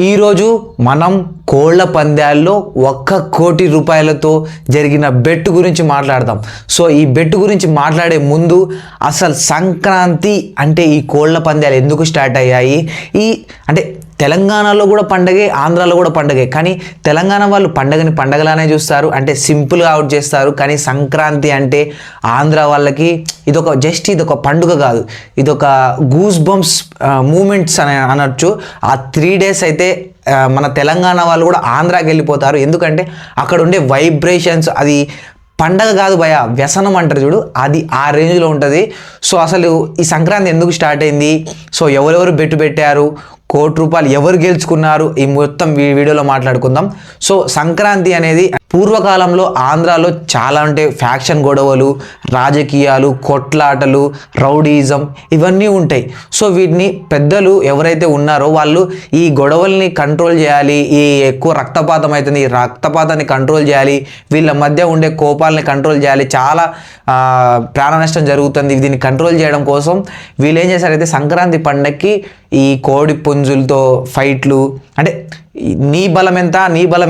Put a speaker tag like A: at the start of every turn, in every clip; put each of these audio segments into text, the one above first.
A: ఈరోజు మనం కోళ్ల పందాల్లో 1 కోటి రూపాయలతో జరిగిన బెట్ గురించి మాట్లాడదాం. సో ఈ బెట్ గురించి మాట్లాడే ముందు అసలు సంక్రాంతి అంటే ఈ కోళ్ల పందాలు ఎందుకు స్టార్ట్ అయ్యాయి, అంటే తెలంగాణలో కూడా పండగే, ఆంధ్రాలో కూడా పండగే. కానీ తెలంగాణ వాళ్ళు పండగని పండగలానే చూస్తారు, అంటే సింపుల్గా అవుట్ చేస్తారు. కానీ సంక్రాంతి అంటే ఆంధ్ర వాళ్ళకి ఇదొక పండుగ కాదు, ఇదొక గూస్ బంప్స్ మూమెంట్స్ అని అనొచ్చు. ఆ 3 days అయితే మన తెలంగాణ వాళ్ళు కూడా ఆంధ్రాకి వెళ్ళిపోతారు. ఎందుకంటే అక్కడ ఉండే వైబ్రేషన్స్, అది పండగ కాదు భయ, వ్యసనం అంటారు చూడు, అది ఆ రేంజ్లో ఉంటుంది. సో అసలు ఈ సంక్రాంతి ఎందుకు స్టార్ట్ అయింది, సో ఎవరెవరు పెట్టారు, 1 కోటి రూపాయలు ఎవరు గెలుచుకున్నారు, ఈ మొత్తం వీడియోలో మాట్లాడుకుందాం. సో సంక్రాంతి అనేది పూర్వకాలంలో ఆంధ్రాలో చాలా అంటే ఫ్యాక్షన్ గొడవలు, రాజకీయాలు, కొట్లాటలు, రౌడీజం ఇవన్నీ ఉంటాయి. సో వీటిని పెద్దలు ఎవరైతే ఉన్నారో వాళ్ళు ఈ గొడవల్ని కంట్రోల్ చేయాలి, ఈ ఎక్కువ రక్తపాతం అవుతుంది, ఈ రక్తపాతాన్ని కంట్రోల్ చేయాలి, వీళ్ళ మధ్య ఉండే కోపాలని కంట్రోల్ చేయాలి, చాలా ప్రాణ నష్టం జరుగుతుంది, దీన్ని కంట్రోల్ చేయడం కోసం వీళ్ళు ఏం చేశారైతే సంక్రాంతి పండగకి ఈ కోడి పుంజులతో ఫైట్లు, అంటే నీ బలం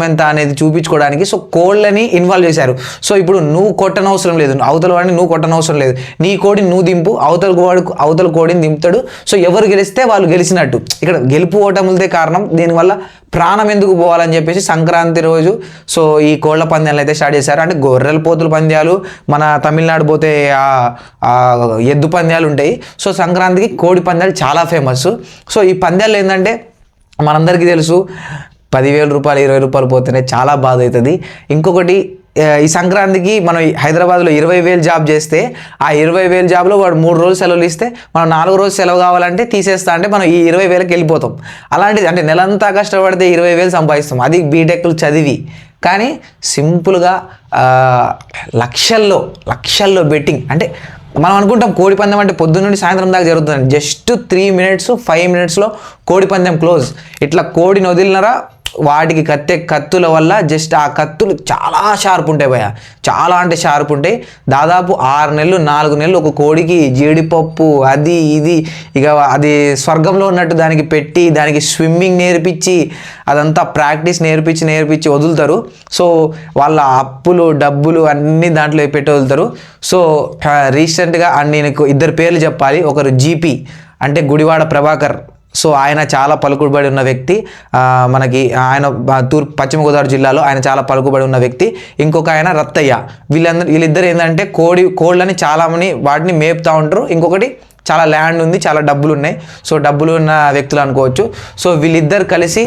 A: ఎంత అనేది చూపించుకోవడానికి సో కోళ్ళని ఇన్వాల్వ్ చేశారు. సో ఇప్పుడు నువ్వు కొట్టనవసరం లేదు, అవతల వాడిని నువ్వు కొట్టనవసరం లేదు, నీ కోడిని నువ్వు దింపు, అవతల కోడిని దింపుతాడు. సో ఎవరు గెలిస్తే వాళ్ళు గెలిచినట్టు. ఇక్కడ గెలుపు ఓటములదే కారణం, దీనివల్ల ప్రాణం ఎందుకు పోవాలని చెప్పేసి సంక్రాంతి రోజు సో ఈ కోళ్ల పందాలు అయితే స్టార్ట్ చేశారు. అంటే గొర్రెల పోతుల పందాలు, మన తమిళనాడు పోతే ఎద్దు పందాలు ఉంటాయి. సో సంక్రాంతికి కోడి పందాలు చాలా ఫేమస్. సో ఈ పందాలు ఏంటంటే మనందరికీ తెలుసు, 10,000 రూపాయలు 20 రూపాయలు పోతేనే చాలా బాధ అవుతుంది. ఇంకొకటి, ఈ సంక్రాంతికి మనం హైదరాబాద్లో 20,000 జాబ్ చేస్తే ఆ 20,000 జాబ్లో వాడు 3 రోజులు సెలవులు ఇస్తే మనం 4 రోజులు సెలవు కావాలంటే తీసేస్తా అంటే మనం ఈ 20,000కి వెళ్ళిపోతాం. అలాంటిది అంటే నెలంతా కష్టపడితే 20,000 సంపాదిస్తాం, అది బీటెక్లు చదివి. కానీ సింపుల్గా లక్షల్లో బెట్టింగ్. అంటే మనం అనుకుంటాం కోడి పందెం అంటే పొద్దున్న నుండి సాయంత్రం దాకా జరుగుతుంది, జస్ట్ 3 minutes 5 minutesలో కోడి పందెం క్లోజ్. ఇట్లా కోడిని వదిలినరా, వాటికి కత్తుల వల్ల జస్ట్ ఆ కత్తులు చాలా షార్ప్ ఉంటాయి భయ, చాలా అంటే షార్ప్ ఉంటాయి. దాదాపు 6 నెలలు 4 నెలలు ఒక కోడికి జీడిపప్పు అది ఇది ఇక అది స్వర్గంలో ఉన్నట్టు దానికి పెట్టి, దానికి స్విమ్మింగ్ నేర్పించి, అదంతా ప్రాక్టీస్ నేర్పించి వదులుతారు. సో వాళ్ళ అప్పులు డబ్బులు అన్నీ దాంట్లో పెట్టి వదులుతారు. సో రీసెంట్గా నేను 2 పేర్లు చెప్పాలి. ఒకరు జీపీ అంటే గుడివాడ ప్రభాకర్. సో ఆయన చాలా పలుకుబడి ఉన్న వ్యక్తి, మనకి ఆయన పశ్చిమ గోదావరి జిల్లాలో ఆయన చాలా పలుకుబడి ఉన్న వ్యక్తి. ఇంకొక ఆయన రత్తయ్య. వీళ్ళిద్దరు ఏంటంటే కోళ్ళని చాలామంది వాటిని మేపుతూ ఉంటారు. ఇంకొకటి చాలా ల్యాండ్ ఉంది, చాలా డబ్బులు ఉన్నాయి. సో డబ్బులు ఉన్న వ్యక్తులు అనుకోవచ్చు. సో వీళ్ళిద్దరు కలిసి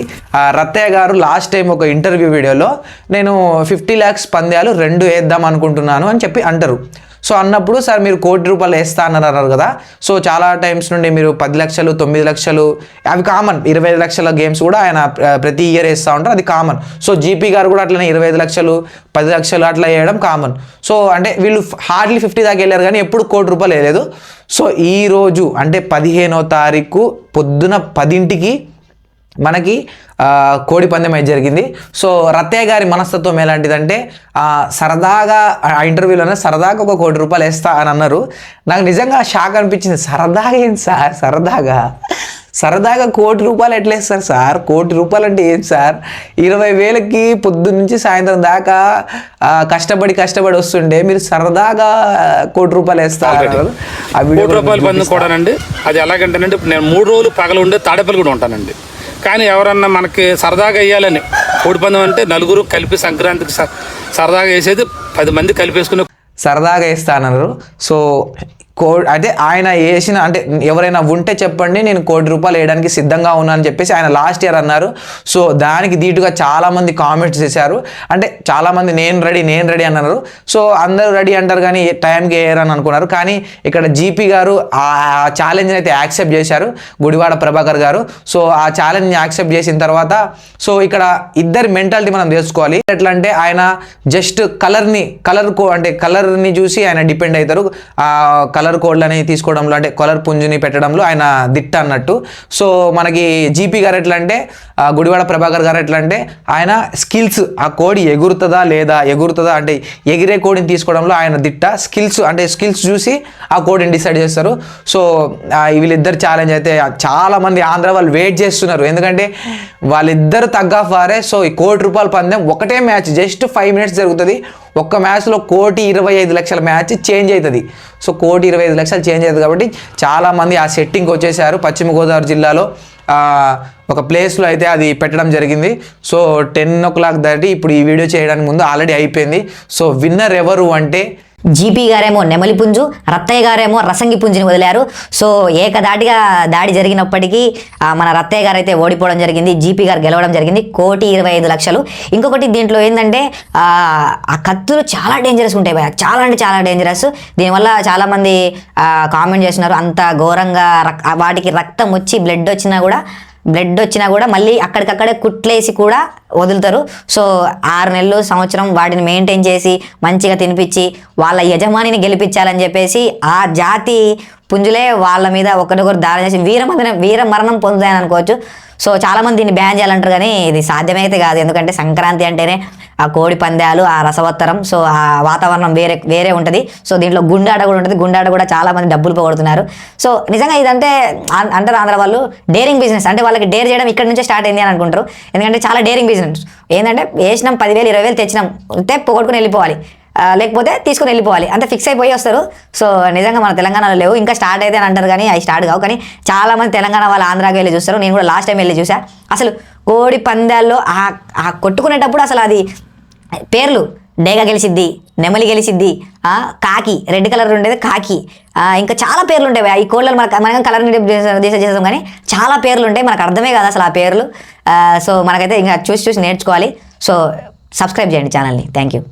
A: రత్తయ్య గారు లాస్ట్ టైం ఒక ఇంటర్వ్యూ వీడియోలో నేను 50 lakhs పందాలు 2 వేద్దాం అనుకుంటున్నాను అని చెప్పి అంటారు. సో అన్నప్పుడు సార్ మీరు 1 కోటి రూపాయలు వేస్తా అన్నారు కదా, సో చాలా టైమ్స్ నుండి మీరు 10 లక్షలు 9 లక్షలు అవి కామన్, 25 లక్షల గేమ్స్ కూడా ఆయన ప్రతి ఇయర్ వేస్తూ ఉంటారు, అది కామన్. సో జీపీ గారు కూడా అట్లనే 25 లక్షలు 10 లక్షలు అట్లా వేయడం కామన్. సో అంటే వీళ్ళు హార్డ్లీ 50 దాకా వెళ్ళారు కానీ ఎప్పుడు 1 కోటి రూపాయలు వేయలేదు. సో ఈరోజు అంటే 15వ తారీఖు పొద్దున 10ంటికి మనకి కోడి పందెం అయితే జరిగింది. సో రత్తయ్య గారి మనస్తత్వం ఎలాంటిదంటే సరదాగా ఆ ఇంటర్వ్యూలోనే సరదాగా 1 కోటి రూపాయలు వేస్తా అని అన్నారు. నాకు నిజంగా షాక్ అనిపించింది. సరదాగా ఏంటి సార్, సరదాగా 1 కోటి రూపాయలు ఎట్లా వేస్తారు సార్, 1 కోటి రూపాయలు అంటే ఏం సార్, 20,000కి పొద్దున్న నుంచి సాయంత్రం దాకా కష్టపడి వస్తుండే మీరు సరదాగా 1 కోటి రూపాయలు వేస్తారు.
B: 1 కోటి రూపాయలు పందుకోవడానండి. అది ఎలాగంటేనండి, నేను 3 రోజులు పగలు ఉండే తాడేపల్లి కూడా ఉంటానండి. కానీ ఎవరన్నా మనకి సరదాగా వేయాలని కోడి పందెం అంటే నలుగురు కలిపి సంక్రాంతికి సరదాగా వేసేది 10 మంది కలిపేసుకుని
A: సరదాగా వేస్తానన్నారు. సో అంటే ఆయన వేసిన, అంటే ఎవరైనా ఉంటే చెప్పండి, నేను 1 కోటి రూపాయలు వేయడానికి సిద్ధంగా ఉన్నా అని చెప్పేసి ఆయన లాస్ట్ ఇయర్ అన్నారు. సో దానికి దీటుగా చాలామంది కామెంట్స్ చేశారు. అంటే చాలామంది నేను రెడీ అన్నారు. సో అందరూ రెడీ అంటారు కానీ టైంకి వేయరని అనుకున్నారు. కానీ ఇక్కడ జీపీ గారు ఆ ఛాలెంజ్ని అయితే యాక్సెప్ట్ చేశారు, గుడివాడ ప్రభాకర్ గారు. సో ఆ ఛాలెంజ్ని యాక్సెప్ట్ చేసిన తర్వాత సో ఇక్కడ ఇద్దరి మెంటాలిటీ మనం తెలుసుకోవాలి. ఎట్లా అంటే ఆయన జస్ట్ కలర్ని చూసి ఆయన డిపెండ్ అవుతారు. కలర్ కలర్ కోడ్లని తీసుకోవడంలో అంటే కలర్ పుంజుని పెట్టడంలో ఆయన దిట్ట అన్నట్టు. సో మనకి జీపీ గారు ఎట్లా అంటే గుడివాడ ప్రభాకర్ గారు ఎట్లా అంటే ఆయన స్కిల్స్, ఆ కోడి ఎగురుతుందా అంటే ఎగిరే కోడిని తీసుకోవడంలో ఆయన దిట్ట. స్కిల్స్ చూసి ఆ కోడిని డిసైడ్ చేస్తారు. సో వీళ్ళిద్దరు ఛాలెంజ్ అయితే చాలామంది ఆంధ్ర వాళ్ళు వెయిట్ చేస్తున్నారు, ఎందుకంటే వాళ్ళిద్దరు తగ్గ ఫారే. సో ఈ ₹1,00,00,000 పందెం ఒకటే మ్యాచ్, జస్ట్ 5 minutes జరుగుతుంది. ఒక్క మ్యాచ్లో 1,25,00,000 మ్యాచ్ చేంజ్ అవుతుంది. సో 1,25,00,000 చేంజ్ అవుతుంది కాబట్టి చాలామంది ఆ సెట్టింగ్కి వచ్చేసారు. పశ్చిమ గోదావరి జిల్లాలో ఒక ప్లేస్లో అయితే అది పెట్టడం జరిగింది. సో 10 o'clock దాటి ఇప్పుడు ఈ వీడియో చేయడానికి ముందు ఆల్రెడీ అయిపోయింది. సో విన్నర్ ఎవరు అంటే
C: జీపీ గారేమో నెమలి పుంజు, రత్తయ్య గారేమో రసంగి పుంజుని వదిలారు. సో ఏకదాటిగా దాడి జరిగినప్పటికీ మన రత్తయ్య గారు అయితే ఓడిపోవడం జరిగింది, జీపీ గారు గెలవడం జరిగింది. 1,25,00,000. ఇంకొకటి దీంట్లో ఏంటంటే ఆ కత్తులు చాలా డేంజరస్ ఉంటాయి భయ, చాలా అంటే చాలా డేంజరస్. దీనివల్ల చాలామంది కామెంట్ చేస్తున్నారు, అంత ఘోరంగా వాటికి రక్తం వచ్చి బ్లడ్ వచ్చినా కూడా మళ్ళీ అక్కడికక్కడే కుట్లేసి కూడా వదులుతారు. సో 6 నెలలు సంవత్సరం వాటిని మెయింటైన్ చేసి మంచిగా తినిపించి వాళ్ళ యజమానిని గెలిపించాలని చెప్పేసి ఆ జాతి పుంజులే వాళ్ళ మీద ఒకరికొకరు దాడి చేసి వీర మరణం పొందుతాయని అనుకోవచ్చు. సో చాలామంది దీన్ని బ్యాన్ చేయాలంటారు, కానీ ఇది సాధ్యమైతే కాదు. ఎందుకంటే సంక్రాంతి అంటేనే ఆ కోడి పందాలు, ఆ రసవత్తరం, సో ఆ వాతావరణం వేరే ఉంటుంది. సో దీంట్లో గుండాట కూడా ఉంటుంది. గుండాట కూడా చాలామంది డబ్బులు పోగొడుతున్నారు. సో నిజంగా ఇదంటే అంటారు ఆంధ్ర వాళ్ళు డేరింగ్ బిజినెస్, అంటే వాళ్ళకి డేర్ చేయడం ఇక్కడ నుంచే స్టార్ట్ అయింది అని అనుకుంటారు. ఎందుకంటే చాలా డేరింగ్ బిజినెస్ ఏంటంటే వేసినాం 10,000 20,000 తెచ్చినాం అంటే పోగొట్టుకుని వెళ్ళిపోవాలి, లేకపోతే తీసుకుని వెళ్ళిపోవాలి, అంతే ఫిక్స్ అయిపోయి వస్తారు. సో నిజంగా మన తెలంగాణలో లేవు, ఇంకా స్టార్ట్ అయితే అని అంటారు కానీ అవి స్టార్ట్ కావు. కానీ చాలామంది తెలంగాణ వాళ్ళు ఆంధ్రాకి వెళ్ళి చూస్తారు. నేను కూడా లాస్ట్ టైం వెళ్ళి చూసా. అసలు కోడి పందాల్లో ఆ కొట్టుకునేటప్పుడు అసలు అది పేర్లు డేగ గెలిచిద్ది, నెమలి గెలిచిద్ది, కాకి రెడ్ కలర్ ఉండేది కాకి, ఇంకా చాలా పేర్లు ఉంటాయి. ఈ కోళ్ళలు మనం కలర్ చేసాం కానీ చాలా పేర్లు ఉంటాయి, మనకు అర్థమే కాదు అసలు ఆ పేర్లు. సో మనకైతే ఇంకా చూసి నేర్చుకోవాలి. సో సబ్స్క్రైబ్ చేయండి ఛానల్ని. Thank you.